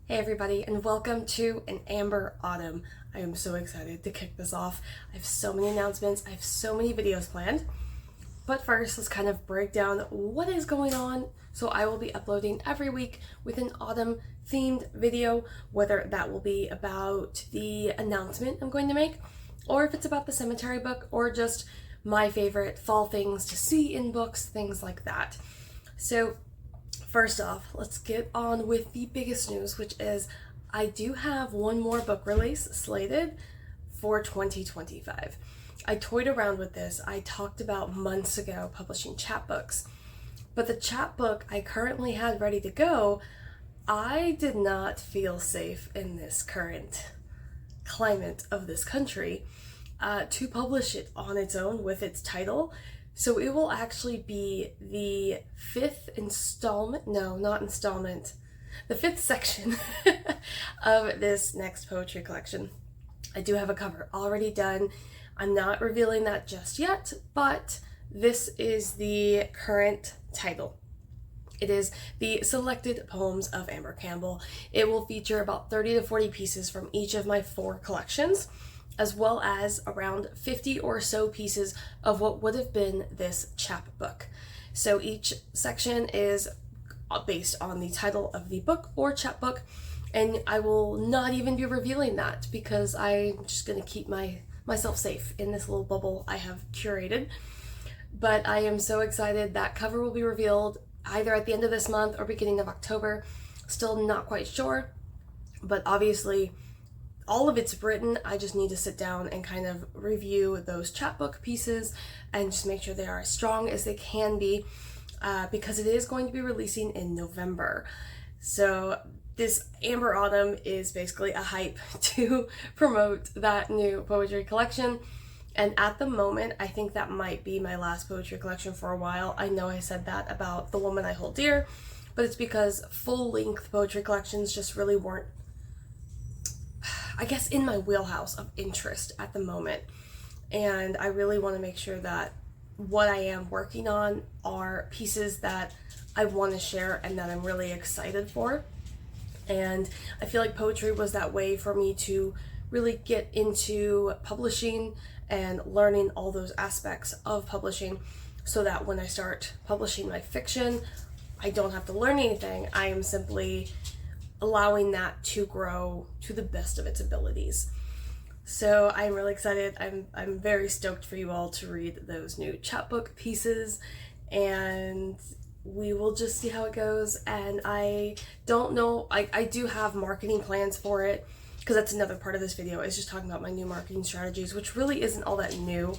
Hey everybody, and welcome to an Amber Autumn. I am so excited to kick this off. I have so many announcements, I have so many videos planned. But first, let's kind of break down what is going on. So I will be uploading every week with an autumn themed video, whether that will be about the announcement I'm going to make, or if it's about the cemetery book, or just my favorite fall things to see in books, things like that. So first off, let's get on with the biggest news, which is I do have one more book release slated for 2025. I toyed around with this. I talked about months ago publishing chapbooks, but the chapbook I currently had ready to go, I did not feel safe in this current climate of this country to publish it on its own with its title. So it will actually be the fifth installment, no, not installment, the fifth section of this next poetry collection. I do have a cover already done. I'm not revealing that just yet, but this is the current title. It is the Selected Poems of Amber Campbell. It will feature about 30 to 40 pieces from each of my 4 collections, as well as around 50 or so pieces of what would have been this chapbook. So each section is based on the title of the book or chapbook, and I will not even be revealing that because I'm just going to keep myself safe in this little bubble I have curated. But I am so excited. That cover will be revealed either at the end of this month or beginning of October. Still not quite sure, but obviously all of it's written. I just need to sit down and kind of review those chapbook pieces and just make sure they are as strong as they can be, because it is going to be releasing in November. So this Amber Autumn is basically a hype to promote that new poetry collection. And at the moment, I think that might be my last poetry collection for a while. I know I said that about The Woman I Hold Dear, but it's because full-length poetry collections just really weren't, I guess, in my wheelhouse of interest at the moment. And I really want to make sure that what I am working on are pieces that I want to share and that I'm really excited for. And I feel like poetry was that way for me to really get into publishing and learning all those aspects of publishing, so that when I start publishing my fiction, I don't have to learn anything. I am simply allowing that to grow to the best of its abilities. So I'm really excited. I'm very stoked for you all to read those new chapbook pieces, and we will just see how it goes. And I don't know, I do have marketing plans for it, because that's another part of this video, is just talking about my new marketing strategies, which really isn't all that new.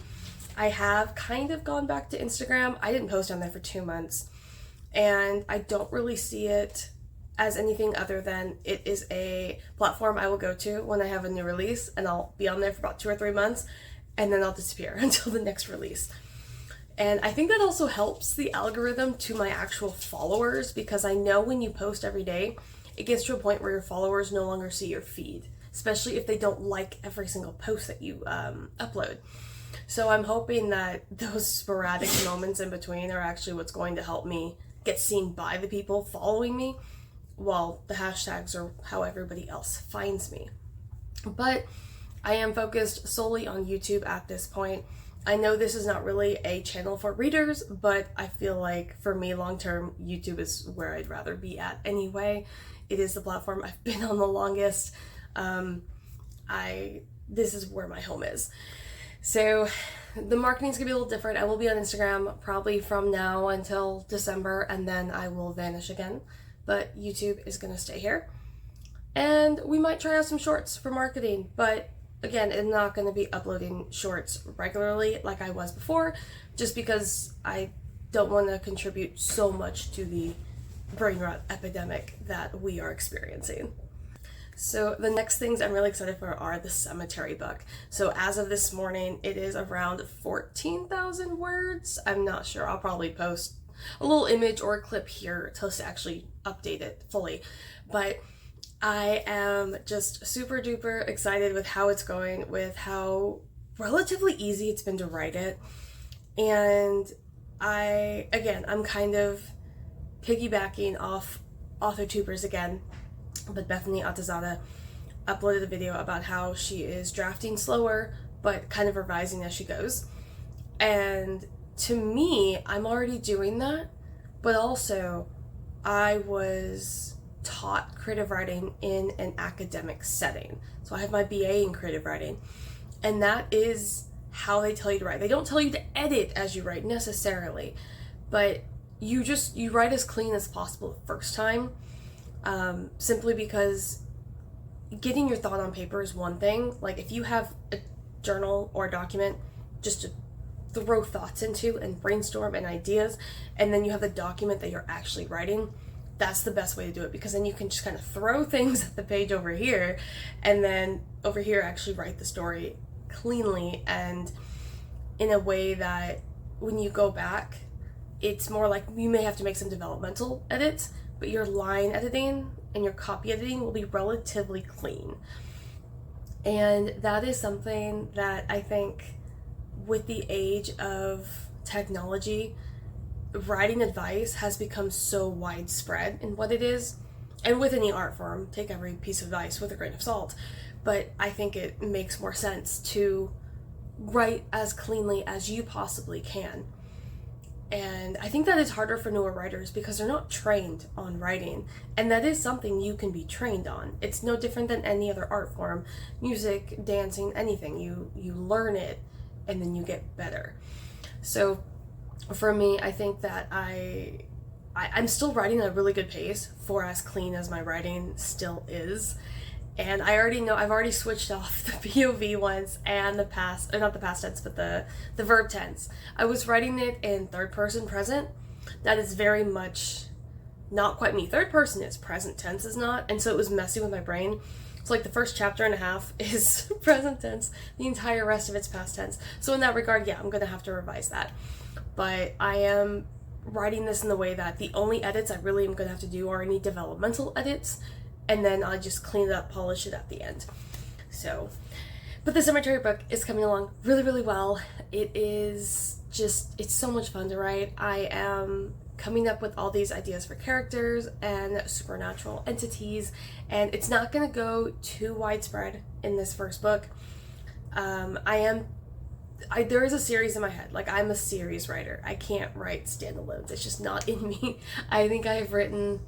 I have kind of gone back to Instagram. I didn't post on there for 2 months, and I don't really see it as anything other than it is a platform I will go to when I have a new release, and I'll be on there for about 2 or 3 months, and then I'll disappear until the next release. And I think that also helps the algorithm to my actual followers, because I know when you post every day, it gets to a point where your followers no longer see your feed, especially if they don't like every single post that you upload. So I'm hoping that those sporadic moments in between are actually what's going to help me get seen by the people following me, while the hashtags are how everybody else finds me. But I am focused solely on YouTube at this point. I know this is not really a channel for readers, but I feel like for me long term, YouTube is where I'd rather be at anyway. It is the platform I've been on the longest. This is where my home is. So the marketing's gonna be a little different. I will be on Instagram probably from now until December, and then I will vanish again. But YouTube is gonna stay here. And we might try out some shorts for marketing, but again, I'm not gonna be uploading shorts regularly like I was before, just because I don't want to contribute so much to the brain rot epidemic that we are experiencing. So the next things I'm really excited for are the cemetery book. So as of this morning, it is around 14,000 words. I'm not sure. I'll probably post a little image or a clip here to actually update it fully. But I am just super duper excited with how it's going, with how relatively easy it's been to write it. And I'm kind of piggybacking off AuthorTubers again but Bethany Atazada uploaded a video about how she is drafting slower, but kind of revising as she goes. And to me, I'm already doing that, but also I was taught creative writing in an academic setting. So I have my BA in creative writing, and that is how they tell you to write. They don't tell you to edit as you write necessarily, but you write as clean as possible the first time, simply because getting your thought on paper is one thing. Like if you have a journal or a document just to throw thoughts into and brainstorm and ideas, and then you have the document that you're actually writing, that's the best way to do it, because then you can just kind of throw things at the page over here, and then over here actually write the story cleanly and in a way that when you go back, it's more like you may have to make some developmental edits, but your line editing and your copy editing will be relatively clean. And that is something that I think with the age of technology, writing advice has become so widespread in what it is. And with any art form, take every piece of advice with a grain of salt. But I think it makes more sense to write as cleanly as you possibly can. And I think that is harder for newer writers because they're not trained on writing. And that is something you can be trained on. It's no different than any other art form, music, dancing, anything. You learn it and then you get better. So for me, I think that I'm still writing at a really good pace for as clean as my writing still is. And I already know I've already switched off the POV once and the past, or not the past tense, but the verb tense. I was writing it in third person present. That is very much not quite me. Third person is, present tense is not. And so it was messy with my brain. So like the first chapter and a half is present tense, the entire rest of it's past tense. So in that regard, yeah, I'm going to have to revise that. But I am writing this in the way that the only edits I really am going to have to do are any developmental edits, and then I'll just clean it up, polish it at the end. So, but the cemetery book is coming along really, really well. It is just, it's so much fun to write. I am coming up with all these ideas for characters and supernatural entities, and it's not going to go too widespread in this first book. There is a series in my head. Like, I'm a series writer. I can't write standalones. It's just not in me. I think I've written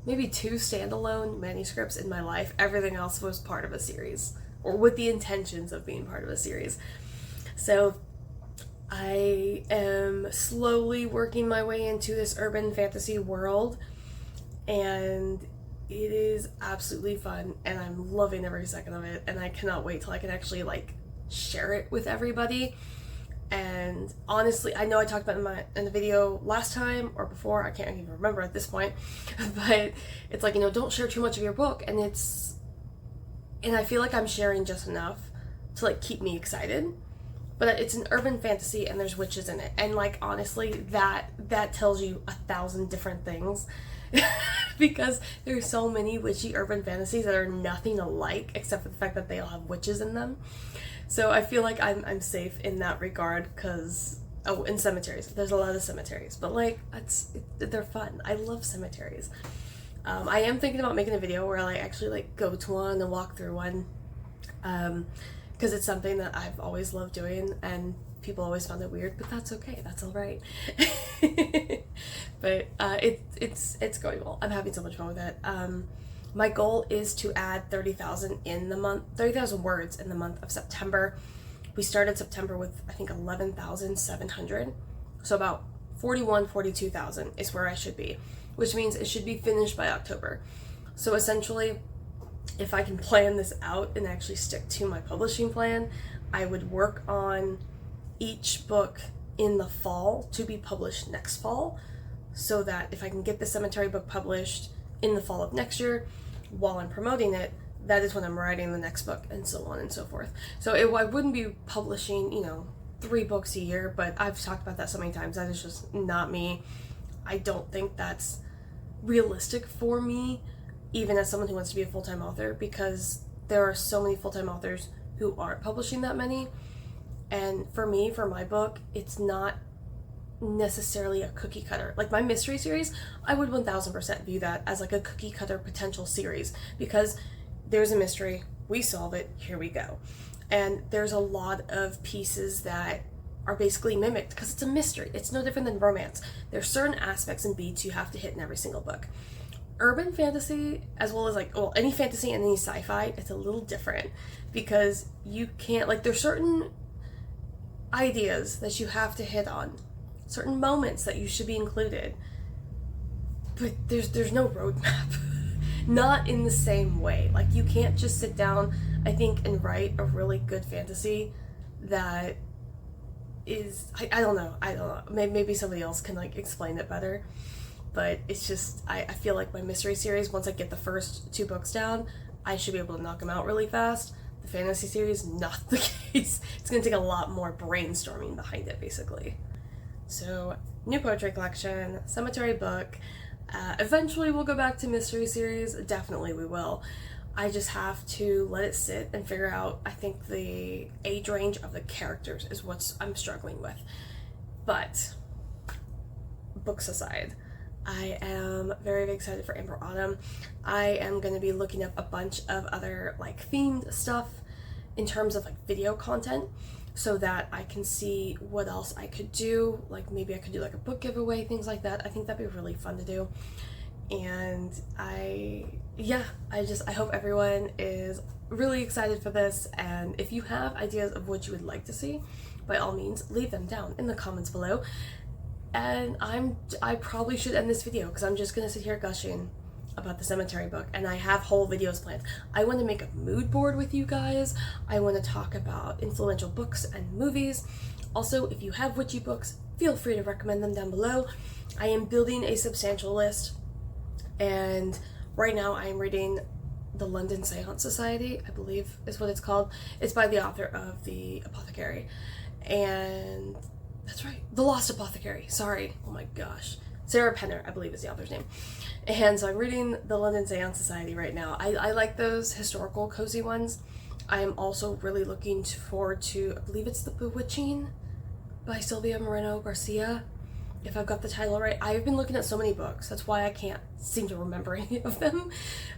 maybe 2 standalone manuscripts in my life. Everything else was part of a series, or with the intentions of being part of a series. So I am slowly working my way into this urban fantasy world, and it is absolutely fun, and I'm loving every second of it, and I cannot wait till I can actually like share it with everybody. And honestly, I know I talked about it in the video last time or before, I can't even remember at this point, but it's like, don't share too much of your book, and I feel like I'm sharing just enough to like keep me excited. But it's an urban fantasy and there's witches in it, and like honestly, that tells you 1,000 different things because there's so many witchy urban fantasies that are nothing alike except for the fact that they all have witches in them. So I feel like I'm safe in that regard, because in cemeteries, there's a lot of cemeteries, but like they're fun. I love cemeteries. I am thinking about making a video where I actually like go to one and walk through one, because it's something that I've always loved doing, and people always found it weird, but that's okay. That's all right. But it's going well. I'm having so much fun with it. My goal is to add 30,000 words in the month of September. We started September with, I think, 11,700. So about 42,000 is where I should be, which means it should be finished by October. So essentially, if I can plan this out and actually stick to my publishing plan, I would work on each book in the fall to be published next fall, so that if I can get the cemetery book published in the fall of next year, while I'm promoting it, that is when I'm writing the next book, and so on and so forth. So I wouldn't be publishing, 3 books a year, but I've talked about that so many times. That is just not me. I don't think that's realistic for me, even as someone who wants to be a full-time author, because there are so many full-time authors who aren't publishing that many. And for me, for my book, it's not necessarily a cookie cutter. Like my mystery series, I would 1000% view that as like a cookie cutter potential series, because there's a mystery, we solve it, here we go. And there's a lot of pieces that are basically mimicked because it's a mystery. It's no different than romance. There's certain aspects and beats you have to hit in every single book. Urban fantasy, as well as like, well, any fantasy and any sci-fi, it's a little different because you can't, like, there's certain ideas that you have to hit on, certain moments that you should be included, but there's no roadmap. Not in the same way. Like, you can't just sit down, I think, and write a really good fantasy that is, I don't know, maybe somebody else can like explain it better, but it's just, I feel like my mystery series, once I get the first 2 books down, I should be able to knock them out really fast. The fantasy series, not the case. It's gonna take a lot more brainstorming behind it, basically. So, new poetry collection, cemetery book. Eventually we'll go back to mystery series, definitely we will. I just have to let it sit and figure out, I think the age range of the characters is what I'm struggling with. But, books aside, I am very, very excited for Amber Autumn. I am going to be looking up a bunch of other like themed stuff in terms of like video content so that I can see what else I could do. Like maybe I could do like a book giveaway, things like that. I think that'd be really fun to do. And I hope everyone is really excited for this, and if you have ideas of what you would like to see, by all means leave them down in the comments below. And I probably should end this video because I'm just gonna sit here gushing about the cemetery book, and I have whole videos planned. I want to make a mood board with you guys. I want to talk about influential books and movies. Also, if you have witchy books, feel free to recommend them down below. I am building a substantial list, and right now I am reading The London Seance Society, I believe is what it's called. It's by the author of The Apothecary, and that's right, The Lost Apothecary, sorry, oh my gosh. Sarah Penner, I believe is the author's name. And so I'm reading The London Seance Society right now. I like those historical cozy ones. I am also really looking forward to, I believe it's The Bewitching by Sylvia Moreno Garcia, if I've got the title right. I've been looking at so many books, that's why I can't seem to remember any of them.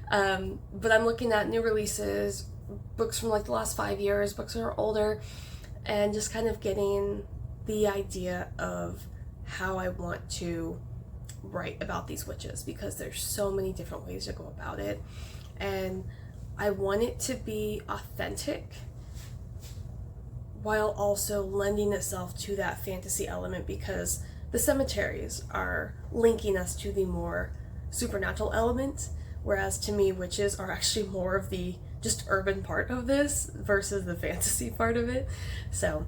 But I'm looking at new releases, books from like the last 5 years, books that are older, and just kind of getting the idea of how I want to write about these witches, because there's so many different ways to go about it, and I want it to be authentic while also lending itself to that fantasy element, because the cemeteries are linking us to the more supernatural element, whereas to me witches are actually more of the just urban part of this versus the fantasy part of it. So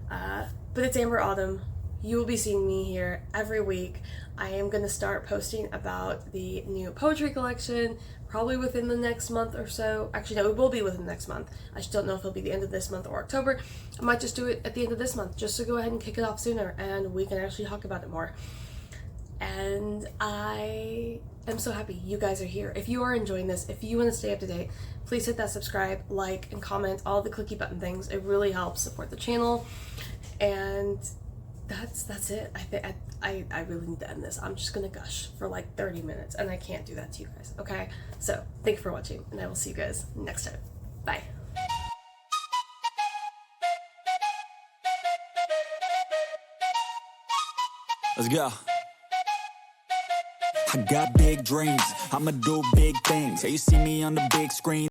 but it's Amber Autumn. You will be seeing me here every week. I am going to start posting about the new poetry collection probably within the next month or so. Actually, no, it will be within the next month. I just don't know if it'll be the end of this month or October. I might just do it at the end of this month just to go ahead and kick it off sooner and we can actually talk about it more. And I am so happy you guys are here. If you are enjoying this, if you want to stay up to date, please hit that subscribe, like, and comment, all the clicky button things. It really helps support the channel. And that's it. I really need to end this. I'm just gonna gush for like 30 minutes and I can't do that to you guys, okay? So thank you for watching, and I will see you guys next time. Bye. Let's go. I got big dreams, I'ma do big things. Yeah, you see me on the big screen.